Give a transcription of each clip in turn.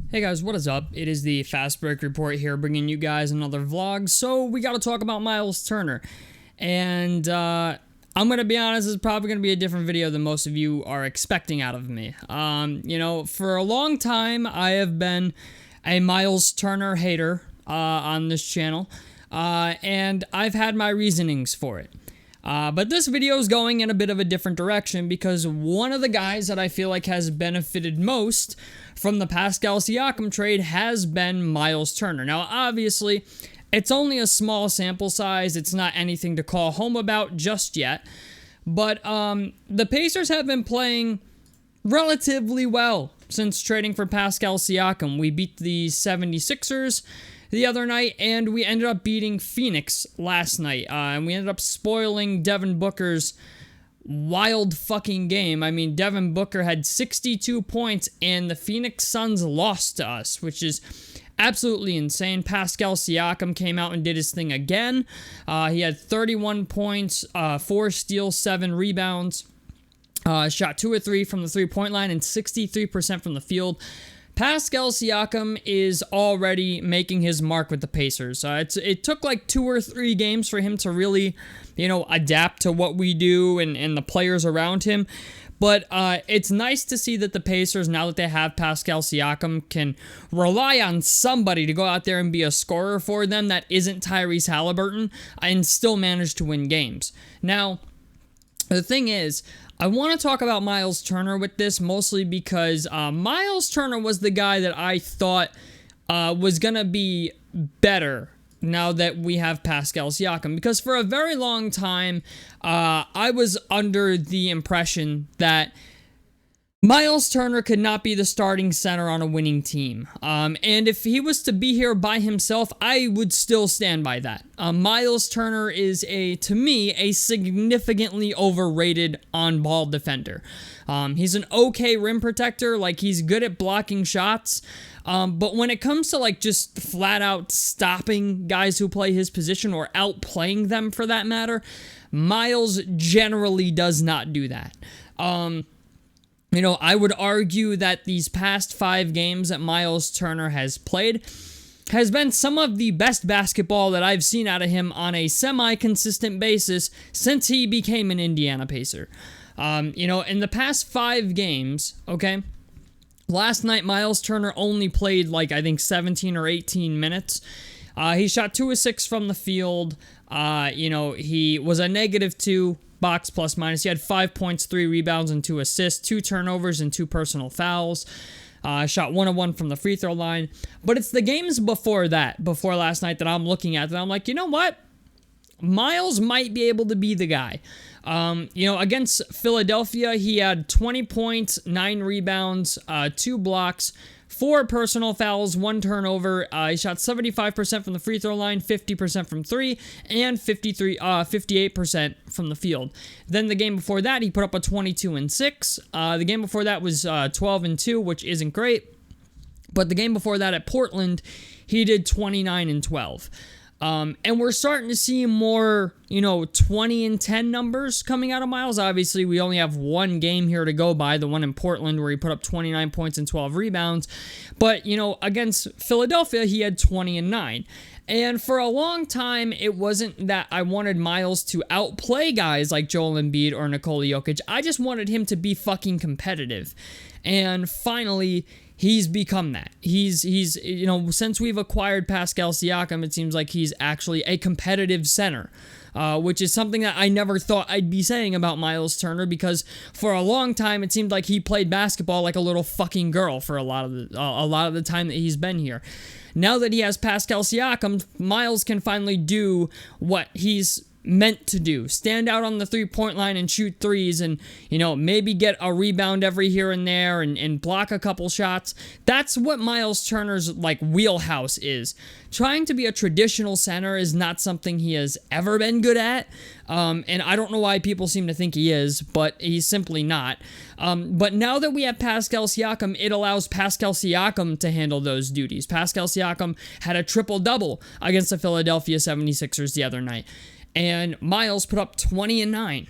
Hey guys, what is up? It is the Fast Break Report here, bringing you guys another vlog. So we got to talk about Myles Turner, and I'm gonna be honest, it's probably gonna be a different video than most of you are expecting out of me. For a long time I have been a Myles Turner hater on this channel, and I've had my reasonings for it. But this video is going in a bit of a different direction because one of the guys that I feel like has benefited most from the Pascal Siakam trade has been Myles Turner. Now, obviously, it's only a small sample size. It's not anything to call home about just yet. But the Pacers have been playing relatively well since trading for Pascal Siakam. We beat the 76ers the other night, and we ended up beating Phoenix last night. And we ended up spoiling Devin Booker's wild fucking game. I mean, Devin Booker had 62 points, and the Phoenix Suns lost to us, which is absolutely insane. Pascal Siakam came out and did his thing again. He had 31 points, 4 steals, 7 rebounds. Shot 2 of 3 from the three-point line and 63% from the field. Pascal Siakam is already making his mark with the Pacers. It took like 2 or 3 games for him to really, adapt to what we do and the players around him. But it's nice to see that the Pacers, now that they have Pascal Siakam, can rely on somebody to go out there and be a scorer for them that isn't Tyrese Halliburton and still manage to win games. Now, the thing is, I want to talk about Myles Turner with this, mostly because Myles Turner was the guy that I thought was going to be better now that we have Pascal Siakam. Because for a very long time, I was under the impression that Myles Turner could not be the starting center on a winning team. And if he was to be here by himself, I would still stand by that. Myles Turner is, to me, a significantly overrated on-ball defender. He's an okay rim protector, like he's good at blocking shots. But when it comes to just flat out stopping guys who play his position or outplaying them for that matter, Myles generally does not do that. I would argue that these past 5 games that Myles Turner has played has been some of the best basketball that I've seen out of him on a semi-consistent basis since he became an Indiana Pacer. In the past 5 games, okay, last night Myles Turner only played I think 17 or 18 minutes. He shot 2 of 6 from the field. He was a -2. Box plus minus. He had 5 points, 3 rebounds, and 2 assists, 2 turnovers, and 2 personal fouls. Shot 1 of 1 from the free throw line. But it's the games before last night, that I'm looking at, that I'm like, you know what? Myles might be able to be the guy. Against Philadelphia, he had 20 points, 9 rebounds, 2 blocks, 4 personal fouls, 1 turnover. He shot 75% from the free throw line, 50% from 3, and 58% from the field. Then the game before that, he put up a 22-6. The game before that was 12-2, which isn't great. But the game before that at Portland, he did 29-12. And we're starting to see more, 20-10 numbers coming out of Myles. Obviously, we only have one game here to go by, the one in Portland where he put up 29 points and 12 rebounds. But, against Philadelphia, he had 20-9. And for a long time, it wasn't that I wanted Myles to outplay guys like Joel Embiid or Nikola Jokic. I just wanted him to be fucking competitive. And finally, he's become that. He's since we've acquired Pascal Siakam, it seems like he's actually a competitive center, which is something that I never thought I'd be saying about Myles Turner, because for a long time it seemed like he played basketball like a little fucking girl for a lot of the time that he's been here. Now that he has Pascal Siakam, Myles can finally do what he's meant to do. Stand out on the three-point line and shoot threes, and maybe get a rebound every here and there, and block a couple shots. That's what Myles Turner's wheelhouse is. Trying to be a traditional center is not something he has ever been good at, and I don't know why people seem to think he is, but he's simply not. But now that we have Pascal Siakam, it allows Pascal Siakam to handle those duties. Pascal Siakam had a triple-double against the Philadelphia 76ers the other night, and Myles put up 20-9.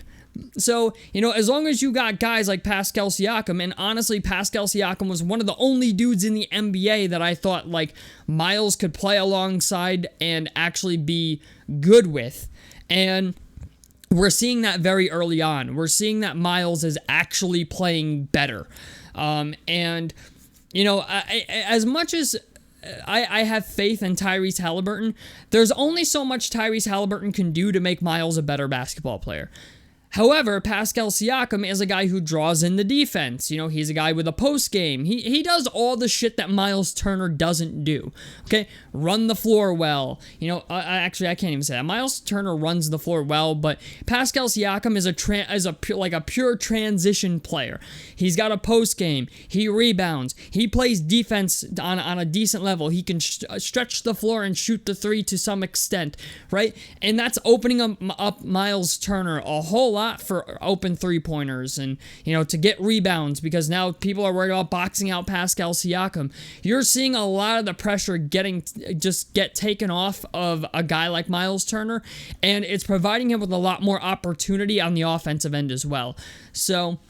So, as long as you got guys like Pascal Siakam, and honestly, Pascal Siakam was one of the only dudes in the NBA that I thought, like, Myles could play alongside and actually be good with. And we're seeing that very early on. We're seeing that Myles is actually playing better. As much as I have faith in Tyrese Halliburton, there's only so much Tyrese Halliburton can do to make Myles a better basketball player. However, Pascal Siakam is a guy who draws in the defense. He's a guy with a post game. He does all the shit that Myles Turner doesn't do. Okay, run the floor well. Actually, I can't even say that. Myles Turner runs the floor well, but Pascal Siakam is a pure transition player. He's got a post game. He rebounds. He plays defense on a decent level. He can stretch the floor and shoot the three to some extent, right? And that's opening up Myles Turner a whole lot for open three-pointers and, to get rebounds, because now people are worried about boxing out Pascal Siakam. You're seeing a lot of the pressure get taken off of a guy like Myles Turner, and it's providing him with a lot more opportunity on the offensive end as well. So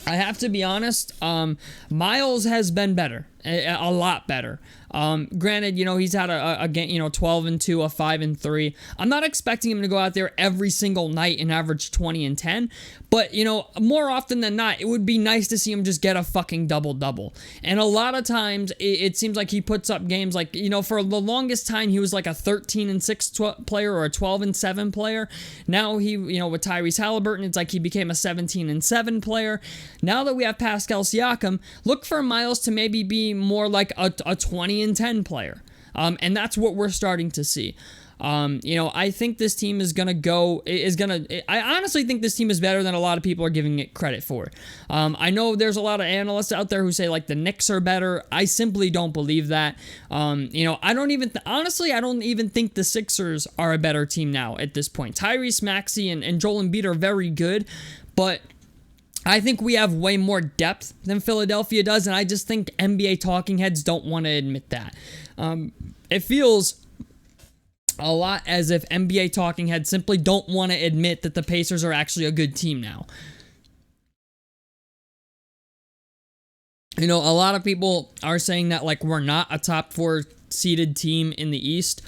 I have to be honest, Myles has been better, a lot better. Granted, he's had a game, 12-2, a 5-3. I'm not expecting him to go out there every single night and average 20 and 10, but, more often than not, it would be nice to see him just get a fucking double-double. And a lot of times, it seems like he puts up games like, for the longest time, he was like a 13-6 player or a 12-7 player. Now he, with Tyrese Halliburton, it's like he became a 17-7 player. Now that we have Pascal Siakam, look for Myles to maybe be more like a 20-10 player. And that's what we're starting to see. I think this team I honestly think this team is better than a lot of people are giving it credit for. I know there's a lot of analysts out there who say, like, the Knicks are better. I simply don't believe that. I don't even think the Sixers are a better team now at this point. Tyrese Maxey and Joel Embiid are very good, but I think we have way more depth than Philadelphia does, and I just think NBA talking heads don't want to admit that. It feels a lot as if NBA talking heads simply don't want to admit that the Pacers are actually a good team now. A lot of people are saying that, like, we're not a top 4 seeded team in the East.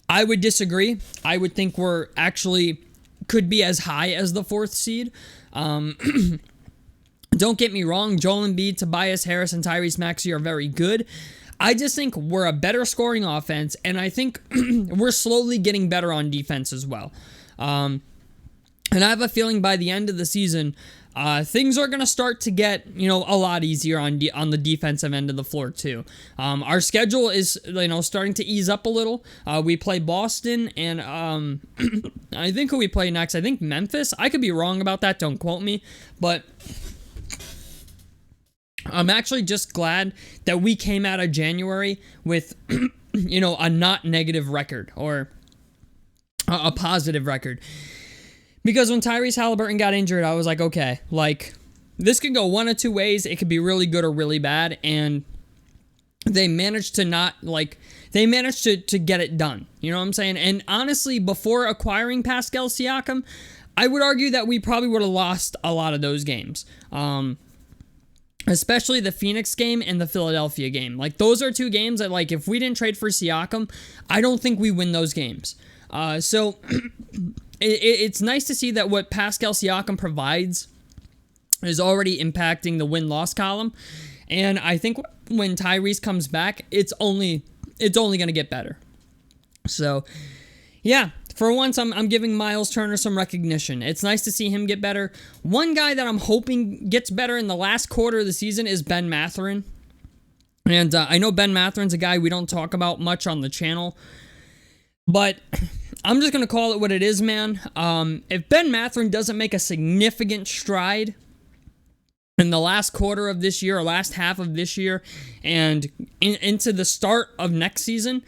I would disagree. I would think we're actually could be as high as the 4th seed. Don't get me wrong, Joel Embiid, Tobias Harris, and Tyrese Maxey are very good. I just think we're a better scoring offense, and I think we're slowly getting better on defense as well. And I have a feeling by the end of the season, things are going to start to get, a lot easier on the defensive end of the floor too. Our schedule is, starting to ease up a little. We play Boston, and I think who we play next? I think Memphis. I could be wrong about that. Don't quote me. But I'm actually just glad that we came out of January with, a not negative record or a positive record. Because when Tyrese Halliburton got injured, I was like, okay, like, this could go one of two ways. It could be really good or really bad, and they managed to get it done. You know what I'm saying? And honestly, before acquiring Pascal Siakam, I would argue that we probably would have lost a lot of those games. Especially the Phoenix game and the Philadelphia game. Like, those are two games that, like, if we didn't trade for Siakam, I don't think we win those games. So it's nice to see that what Pascal Siakam provides is already impacting the win-loss column. And I think when Tyrese comes back, it's only going to get better. So, yeah. For once, I'm giving Myles Turner some recognition. It's nice to see him get better. One guy that I'm hoping gets better in the last quarter of the season is Ben Mathurin. And I know Ben Mathurin's a guy we don't talk about much on the channel. But I'm just going to call it what it is, man. If Ben Mathurin doesn't make a significant stride in the last quarter of this year or last half of this year and into the start of next season,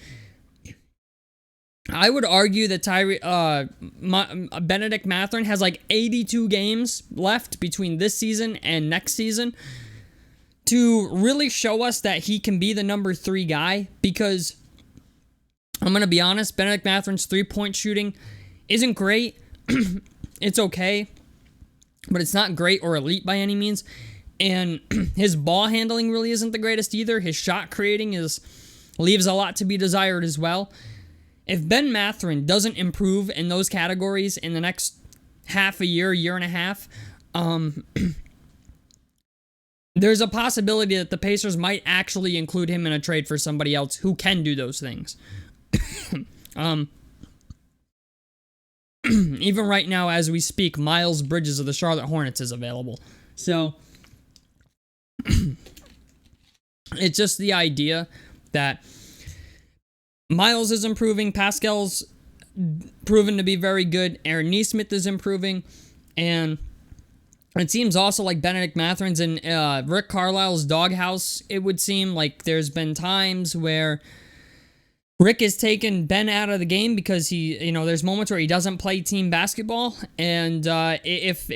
I would argue that Benedict Mathurin has like 82 games left between this season and next season to really show us that he can be the number 3 guy, because I'm going to be honest, Benedict Mathurin's 3-point shooting isn't great. It's okay. but it's not great or elite by any means. And his ball handling really isn't the greatest either. His shot creating leaves a lot to be desired as well. If Ben Mathurin doesn't improve in those categories in the next half a year, year and a half, there's a possibility that the Pacers might actually include him in a trade for somebody else who can do those things. Even right now, as we speak, Miles Bridges of the Charlotte Hornets is available. So, it's just the idea that Miles is improving, Pascal's proven to be very good, Aaron Nesmith is improving, and it seems also like Benedict Mathurin's in Rick Carlisle's doghouse. It would seem like there's been times where Rick has taken Ben out of the game because there's moments where he doesn't play team basketball, and if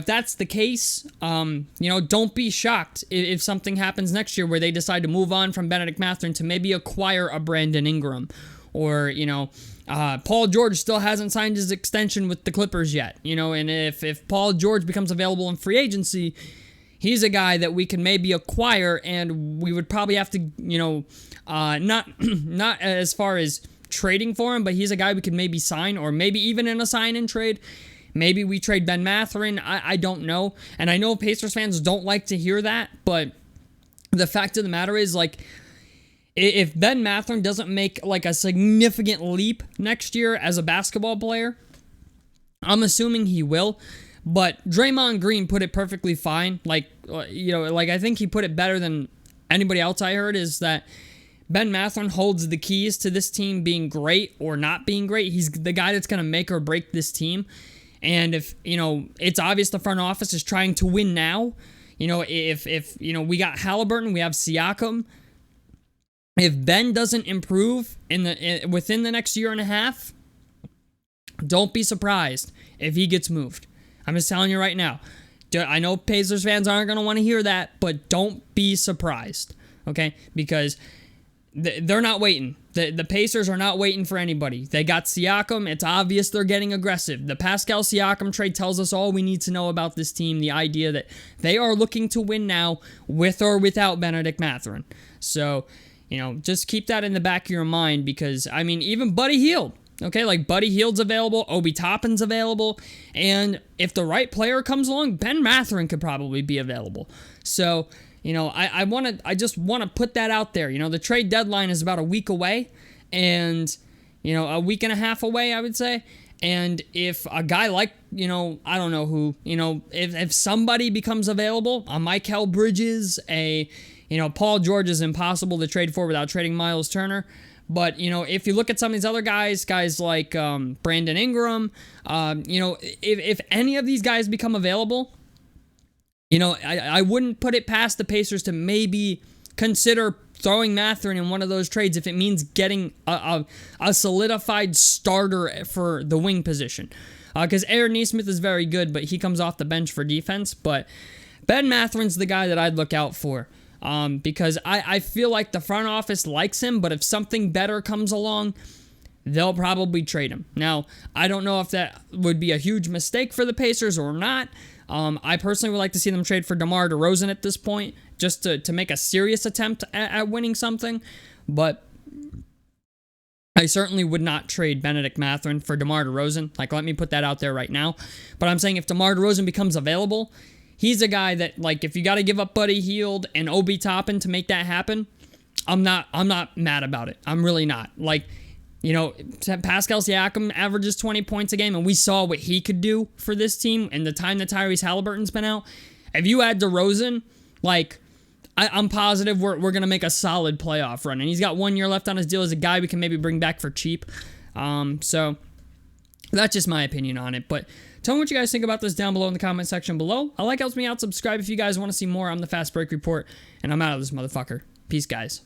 that's the case, don't be shocked if something happens next year where they decide to move on from Benedict Mathurin to maybe acquire a Brandon Ingram, or Paul George still hasn't signed his extension with the Clippers yet, and if Paul George becomes available in free agency, he's a guy that we can maybe acquire, and we would probably have to, not as far as trading for him, but he's a guy we could maybe sign, or maybe even in a sign-in trade. Maybe we trade Ben Mathurin. I don't know. And I know Pacers fans don't like to hear that, but the fact of the matter is, if Ben Mathurin doesn't make, a significant leap next year as a basketball player, I'm assuming he will. But Draymond Green put it perfectly fine. I think he put it better than anybody else I heard, is that Ben Mathurin holds the keys to this team being great or not being great. He's the guy that's going to make or break this team. And if, it's obvious the front office is trying to win now, if we got Halliburton, we have Siakam. If Ben doesn't improve within the next year and a half, don't be surprised if he gets moved. I'm just telling you right now. I know Pacers fans aren't going to want to hear that, but don't be surprised, okay? Because they're not waiting. The Pacers are not waiting for anybody. They got Siakam. It's obvious they're getting aggressive. The Pascal Siakam trade tells us all we need to know about this team, the idea that they are looking to win now with or without Benedict Mathurin. So, just keep that in the back of your mind, because, even Buddy Hield, okay, Buddy Hield's available, Obi Toppin's available, and if the right player comes along, Ben Mathurin could probably be available. So, I just want to put that out there. The trade deadline is about a week away, and, a week and a half away, I would say. And if a guy like, I don't know who, if somebody becomes available, a Myles Bridges, Paul George is impossible to trade for without trading Myles Turner. But, if you look at some of these other guys like Brandon Ingram, if any of these guys become available, I wouldn't put it past the Pacers to maybe consider throwing Mathurin in one of those trades if it means getting a solidified starter for the wing position. Because Aaron Nesmith is very good, but he comes off the bench for defense. But Ben Mathurin's the guy that I'd look out for. Because I feel like the front office likes him, but if something better comes along, they'll probably trade him. Now, I don't know if that would be a huge mistake for the Pacers or not. I personally would like to see them trade for DeMar DeRozan at this point, just to make a serious attempt at winning something. But I certainly would not trade Benedict Mathurin for DeMar DeRozan. Let me put that out there right now. But I'm saying if DeMar DeRozan becomes available, he's a guy that, if you got to give up Buddy Hield and Obi Toppin to make that happen, I'm not mad about it. I'm really not. Pascal Siakam averages 20 points a game, and we saw what he could do for this team in the time that Tyrese Halliburton's been out. If you add DeRozan, I'm positive we're going to make a solid playoff run. And he's got 1 year left on his deal as a guy we can maybe bring back for cheap. So that's just my opinion on it. But tell me what you guys think about this down below in the comment section below. Helps me out. Subscribe if you guys want to see more. I'm the Fast Break Report, and I'm out of this motherfucker. Peace, guys.